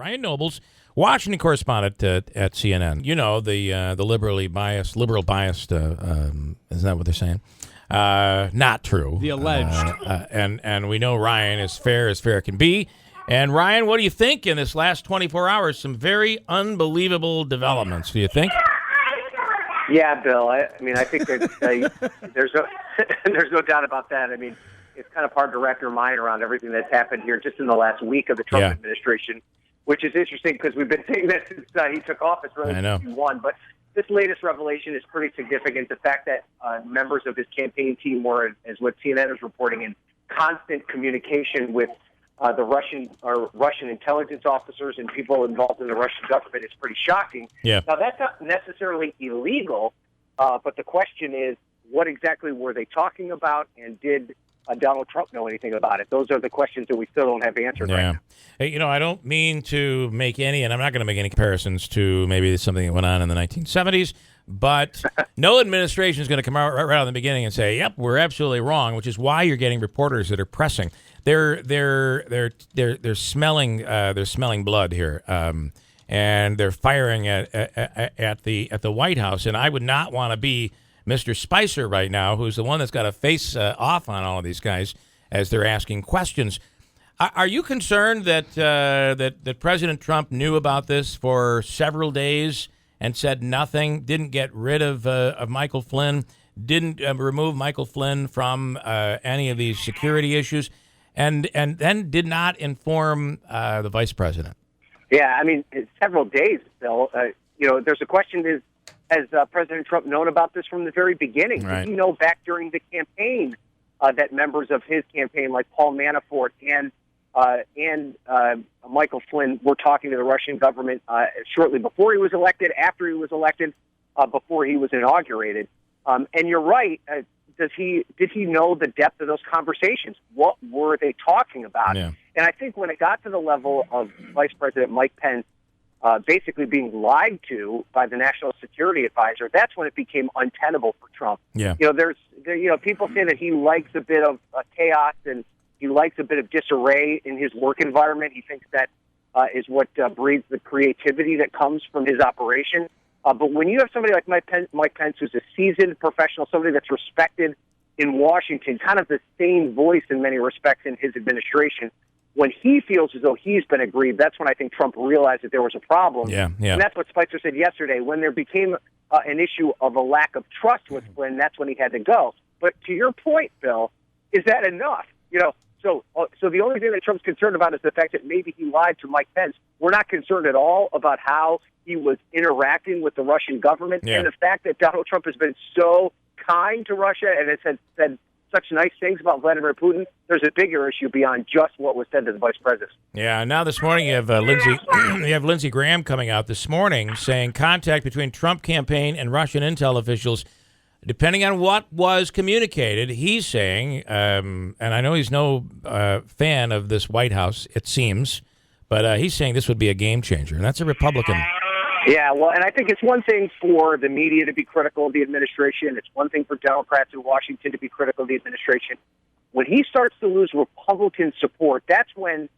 Ryan Nobles, Washington correspondent at CNN. You know, the liberal biased, isn't that what they're saying? Not true. The alleged. And we know Ryan is fair as fair can be. And Ryan, what do you think in this last 24 hours? Some very unbelievable developments, do you think? Yeah, Bill. I think that there's no doubt about that. I mean, it's kind of hard to wrap your mind around everything that's happened here just in the last week of the Trump administration, which is interesting because we've been saying that since he took office, really, since he won. But this latest revelation is pretty significant. The fact that members of his campaign team were, as what CNN is reporting, in constant communication with the Russian intelligence officers and people involved in the Russian government is pretty shocking. Yeah. Now, that's not necessarily illegal, but the question is, what exactly were they talking about, and did Donald Trump know anything about it? Those are the questions that we still don't have answered right now. Hey, I don't mean to make any, and I'm not going to make any comparisons to maybe something that went on in the 1970s, but no administration is going to come out right out of the beginning and say, "Yep, we're absolutely wrong," which is why you're getting reporters that are pressing. They're smelling blood here, and they're firing at the White House. And I would not want to be Mr. Spicer right now, who's the one that's got to face off on all of these guys as they're asking questions. Are you concerned that that President Trump knew about this for several days and said nothing, didn't get rid of Michael Flynn, didn't remove Michael Flynn from any of these security issues, and then did not inform the vice president? Yeah, I mean, it's several days, Bill. There's a question: has President Trump known about this from the very beginning? Right. Did he know back during the campaign that members of his campaign, like Paul Manafort and Michael Flynn, were talking to the Russian government shortly before he was elected, after he was elected, before he was inaugurated? And you're right. Did he know the depth of those conversations? What were they talking about? Yeah. And I think when it got to the level of Vice President Mike Pence basically being lied to by the National Security Advisor, that's when it became untenable for Trump. Yeah. People say that he likes a bit of chaos and he likes a bit of disarray in his work environment. He thinks that is what breeds the creativity that comes from his operation. But when you have somebody like Mike Pence, who's a seasoned professional, somebody that's respected in Washington, kind of the same voice in many respects in his administration, when he feels as though he's been aggrieved, that's when I think Trump realized that there was a problem. Yeah. And that's what Spicer said yesterday. When there became an issue of a lack of trust with Flynn, that's when he had to go. But to your point, Bill, is that enough? So the only thing that Trump's concerned about is the fact that maybe he lied to Mike Pence. We're not concerned at all about how he was interacting with the Russian government. Yeah. And the fact that Donald Trump has been so kind to Russia and has said such nice things about Vladimir Putin, there's a bigger issue beyond just what was said to the vice president. Yeah, now this morning you have Lindsey Graham coming out this morning saying contact between Trump campaign and Russian intel officials, depending on what was communicated, he's saying, and I know he's no fan of this White House, it seems, but he's saying this would be a game changer, and that's a Republican. Yeah, well, and I think it's one thing for the media to be critical of the administration. It's one thing for Democrats in Washington to be critical of the administration. When he starts to lose Republican support, that's when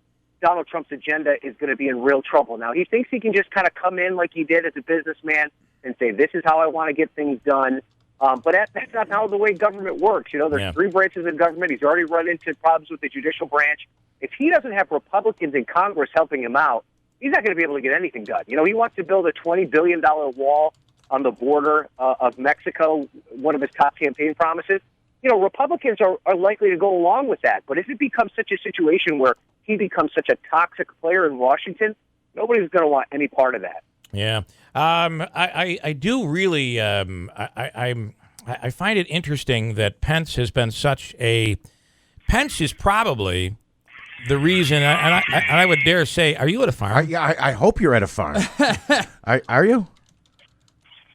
Donald Trump's agenda is going to be in real trouble. Now, he thinks he can just kind of come in like he did as a businessman and say, this is how I want to get things done. But that's not how the way government works. There's three branches of government. He's already run into problems with the judicial branch. If he doesn't have Republicans in Congress helping him out, he's not going to be able to get anything done. He wants to build a $20 billion wall on the border of Mexico, one of his top campaign promises. Republicans are likely to go along with that. But if it becomes such a situation where he becomes such a toxic player in Washington, nobody's going to want any part of that. Yeah. I do really, I find it interesting that Pence has been Pence is probably the reason, and I would dare say, are you at a farm? I hope you're at a farm. Are you?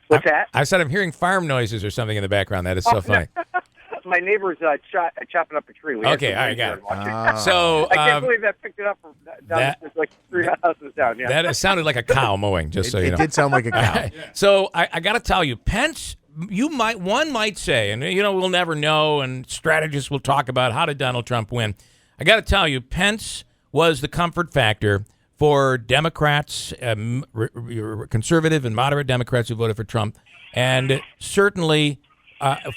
What's that? I said I'm hearing farm noises or something in the background. That is so funny. My neighbor's chopping up a tree. Okay, all right, got it. So I can't believe that picked it up from down like 3 houses down. Yeah, that sounded like a cow mowing. Just so you know, it did sound like a cow. So I got to tell you, Pence. One might say, and we'll never know, and strategists will talk about how did Donald Trump win. I got to tell you, Pence was the comfort factor for Democrats, conservative and moderate Democrats who voted for Trump, and certainly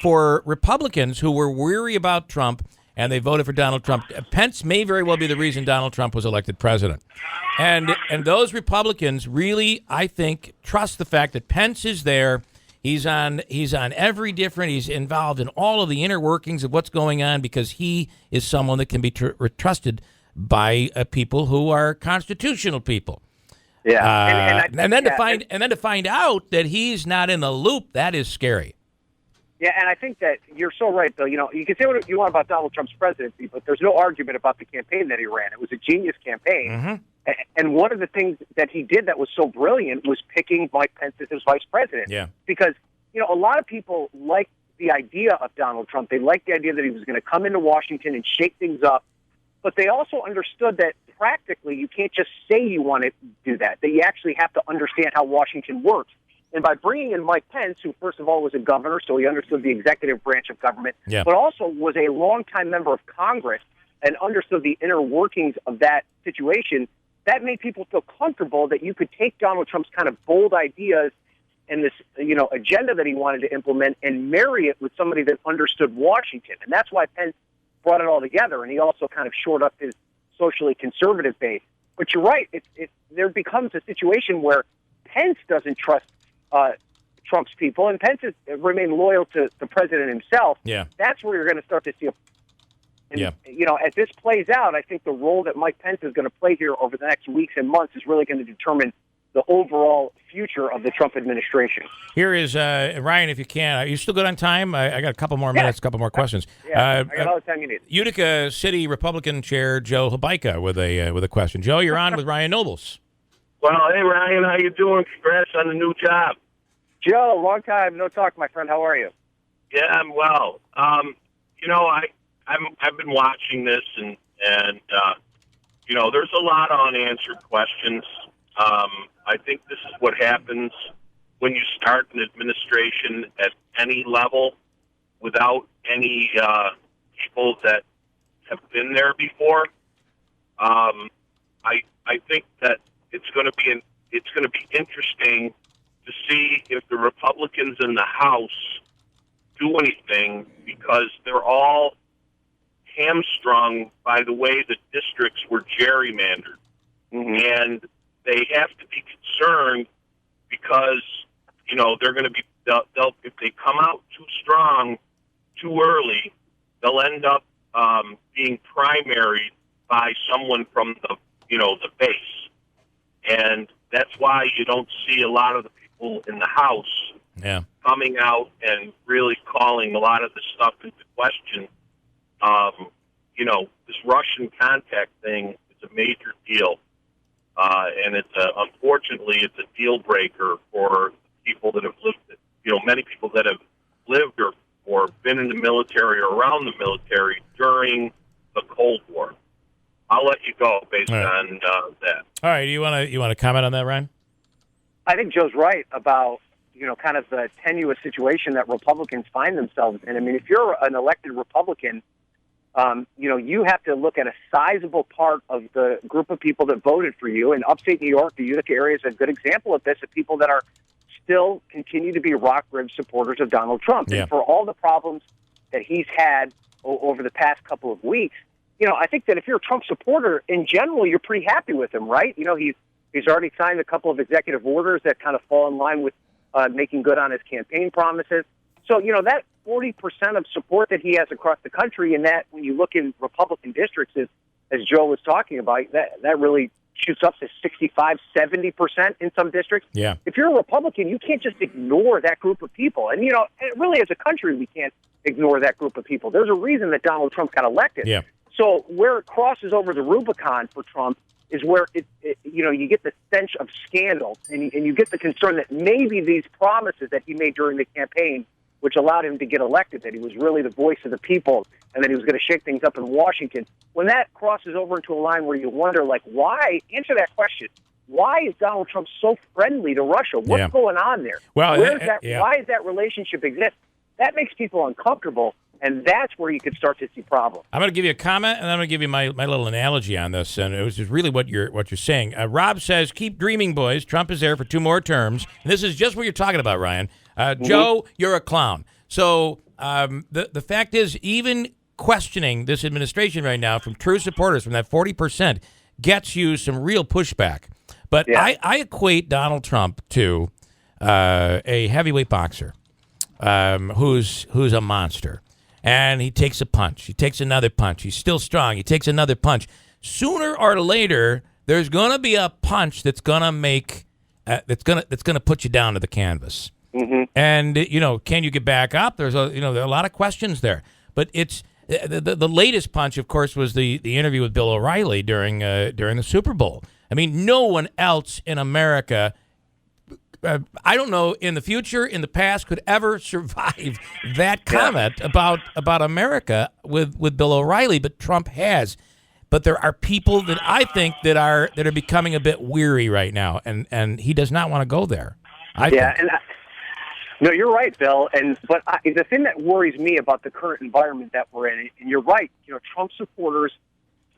for Republicans who were weary about Trump and they voted for Donald Trump. Pence may very well be the reason Donald Trump was elected president. And those Republicans really, I think, trust the fact that Pence is there. He's on every different. He's involved in all of the inner workings of what's going on because he is someone that can be trusted by people who are constitutional people. Yeah, and then to find out that he's not in the loop, that is scary. Yeah, and I think that you're so right, Bill. You know, you can say what you want about Donald Trump's presidency, but there's no argument about the campaign that he ran. It was a genius campaign. Mm-hmm. And one of the things that he did that was so brilliant was picking Mike Pence as his vice president. Yeah. Because, you know, a lot of people like the idea of Donald Trump. They liked the idea that he was going to come into Washington and shake things up. But they also understood that practically you can't just say you want to do that you actually have to understand how Washington works. And by bringing in Mike Pence, who first of all was a governor, so he understood the executive branch of government, but also was a longtime member of Congress and understood the inner workings of that situation, that made people feel comfortable that you could take Donald Trump's kind of bold ideas and this, you know, agenda that he wanted to implement and marry it with somebody that understood Washington. And that's why Pence brought it all together, and he also kind of shored up his socially conservative base. But you're right, there becomes a situation where Pence doesn't trust Trump's people, and Pence has remained loyal to the president himself. Yeah. That's where you're going to start to see you know, as this plays out, I think the role that Mike Pence is going to play here over the next weeks and months is really going to determine the overall future of the Trump administration. Here is Ryan, if you can. Are you still good on time? I got a couple more minutes, a couple more questions. I got all the time you need. Utica City Republican Chair Joe Habaika with a question. Joe, you're on with Ryan Nobles. Well, hey, Ryan, how you doing? Congrats on the new job. Joe, long time no talk, my friend. How are you? Yeah, I'm well. You know, I've been watching this, and you know, there's a lot of unanswered questions. I think this is what happens when you start an administration at any level without any people that have been there before. I think that it's going to be interesting to see if the Republicans in the House do anything, because they're all hamstrung by the way the districts were gerrymandered. Mm-hmm. And they have to be concerned because, you know, they're going to be, they'll if they come out too strong too early, they'll end up being primaried by someone from the, you know, the base. And that's why you don't see a lot of the people in the House coming out and really calling a lot of this stuff into question. You know, this Russian contact thing is a major deal. And it's unfortunately, it's a deal breaker for people that have lived, you know, many people that have lived or been in the military or around the military during the Cold War. I'll let you go based on that. All right, you want to comment on that, Ryan? I think Joe's right about, you know, kind of the tenuous situation that Republicans find themselves in. I mean, if you're an elected Republican, you know, you have to look at a sizable part of the group of people that voted for you. In upstate New York, the Utica area is a good example of this, of people that are still continue to be rock-ribbed supporters of Donald Trump. Yeah. And for all the problems that he's had over the past couple of weeks, you know, I think that if you're a Trump supporter, in general, you're pretty happy with him, right? You know, he's already signed a couple of executive orders that kind of fall in line with making good on his campaign promises. So, you know, that 40% of support that he has across the country, and that when you look in Republican districts, as Joe was talking about, that really shoots up to 65, 70% in some districts. Yeah. If you're a Republican, you can't just ignore that group of people. And, you know, really as a country, we can't ignore that group of people. There's a reason that Donald Trump got elected. Yeah. So where it crosses over the Rubicon for Trump is where you know, you get the stench of scandal, and you get the concern that maybe these promises that he made during the campaign, which allowed him to get elected, that he was really the voice of the people and that he was going to shake things up in Washington. When that crosses over into a line where you wonder, like, why? Answer that question. Why is Donald Trump so friendly to Russia? What's going on there? Well, Why does that relationship exist? That makes people uncomfortable. And that's where you could start to see problems. I'm going to give you a comment, and I'm going to give you my little analogy on this, and it was just really what you're saying. Rob says, "Keep dreaming, boys. Trump is there for 2 more terms." And this is just what you're talking about, Ryan. Joe, you're a clown. So the fact is, even questioning this administration right now from true supporters, from that 40%, gets you some real pushback. But I equate Donald Trump to a heavyweight boxer who's a monster. And he takes a punch. He takes another punch. He's still strong. He takes another punch. Sooner or later, there's going to be a punch that's going to make that's going to put you down to the canvas. Mm-hmm. And can you get back up? There's there are a lot of questions there. But it's the latest punch, of course, was the interview with Bill O'Reilly during the Super Bowl. I mean, no one else in America, I don't know, in the future, in the past, could ever survive that comment about America with Bill O'Reilly, but Trump has. But there are people that I think that are becoming a bit weary right now, and he does not want to go there. No, you're right, Bill. But the thing that worries me about the current environment that we're in, and you're right, Trump supporters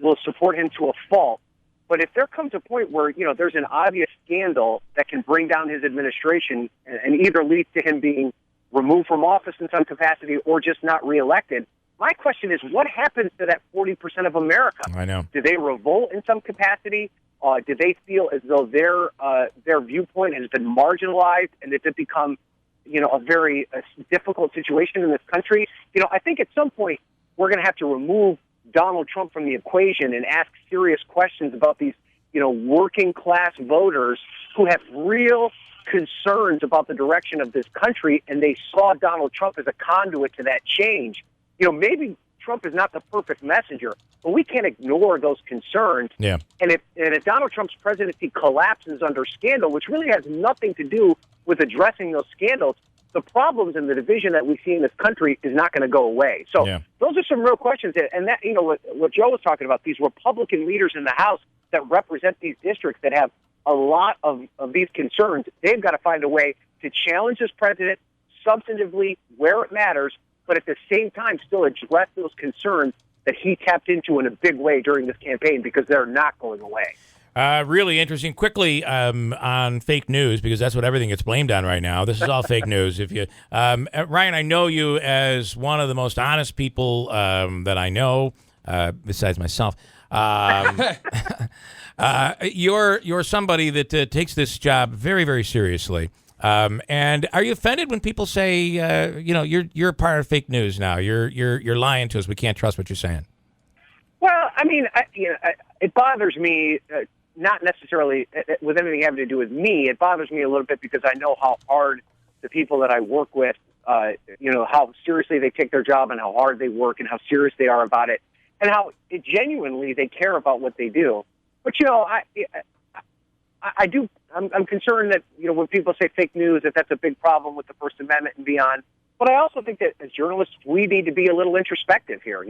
will support him to a fault. But if there comes a point where, there's an obvious scandal that can bring down his administration and either lead to him being removed from office in some capacity or just not reelected, my question is, what happens to that 40% of America? I know. Do they revolt in some capacity? Do they feel as though their viewpoint has been marginalized, and does it become, a very difficult situation in this country? I think at some point we're going to have to remove Donald Trump from the equation and ask serious questions about these, working class voters who have real concerns about the direction of this country, and they saw Donald Trump as a conduit to that change. Maybe Trump is not the perfect messenger, but we can't ignore those concerns. Yeah. And if Donald Trump's presidency collapses under scandal, which really has nothing to do with addressing those scandals, the problems and the division that we see in this country is not going to go away. So those are some real questions. And that, what Joe was talking about, these Republican leaders in the House that represent these districts that have a lot of these concerns, they've got to find a way to challenge this president substantively where it matters, but at the same time still address those concerns that he tapped into in a big way during this campaign, because they're not going away. Really interesting. Quickly on fake news, because that's what everything gets blamed on right now. This is all fake news. If you, Ryan, I know you as one of the most honest people that I know, besides myself. You're somebody that takes this job very, very seriously. And are you offended when people say, you're a part of fake news now? You're lying to us. We can't trust what you're saying. Well, I mean, it bothers me. Not necessarily with anything having to do with me. It bothers me a little bit because I know how hard the people that I work with, how seriously they take their job and how hard they work and how serious they are about it and how genuinely they care about what they do. But, I'm concerned that, when people say fake news, that that's a big problem with the First Amendment and beyond. But I also think that as journalists, we need to be a little introspective here.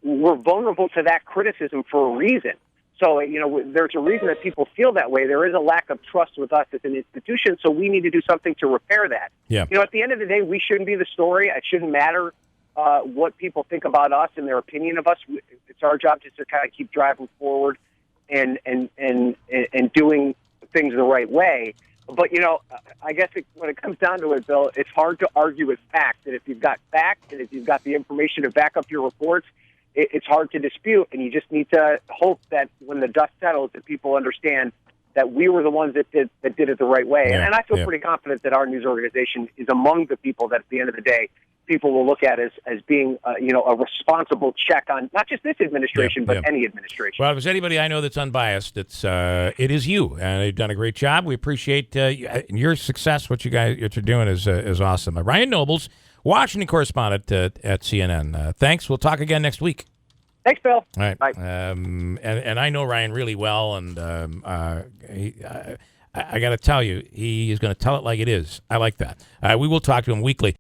We're vulnerable to that criticism for a reason. So, there's a reason that people feel that way. There is a lack of trust with us as an institution, so we need to do something to repair that. Yeah. At the end of the day, we shouldn't be the story. It shouldn't matter what people think about us and their opinion of us. It's our job just to kind of keep driving forward and doing things the right way. But, I guess when it comes down to it, Bill, it's hard to argue with facts. And if you've got facts and if you've got the information to back up your reports, it's hard to dispute. And you just need to hope that when the dust settles, that people understand that we were the ones that did it the right way. Yeah, and I feel pretty confident that our news organization is among the people that, at the end of the day, people will look at as being, a responsible check on not just this administration, but any administration. Well, if there's anybody I know that's unbiased, it is you, and you've done a great job. We appreciate your success. What you're doing is awesome. Ryan Nobles, Washington correspondent at CNN. Thanks. We'll talk again next week. Thanks, Bill. All right. Bye. And I know Ryan really well, and I got to tell you, he is going to tell it like it is. I like that. We will talk to him weekly.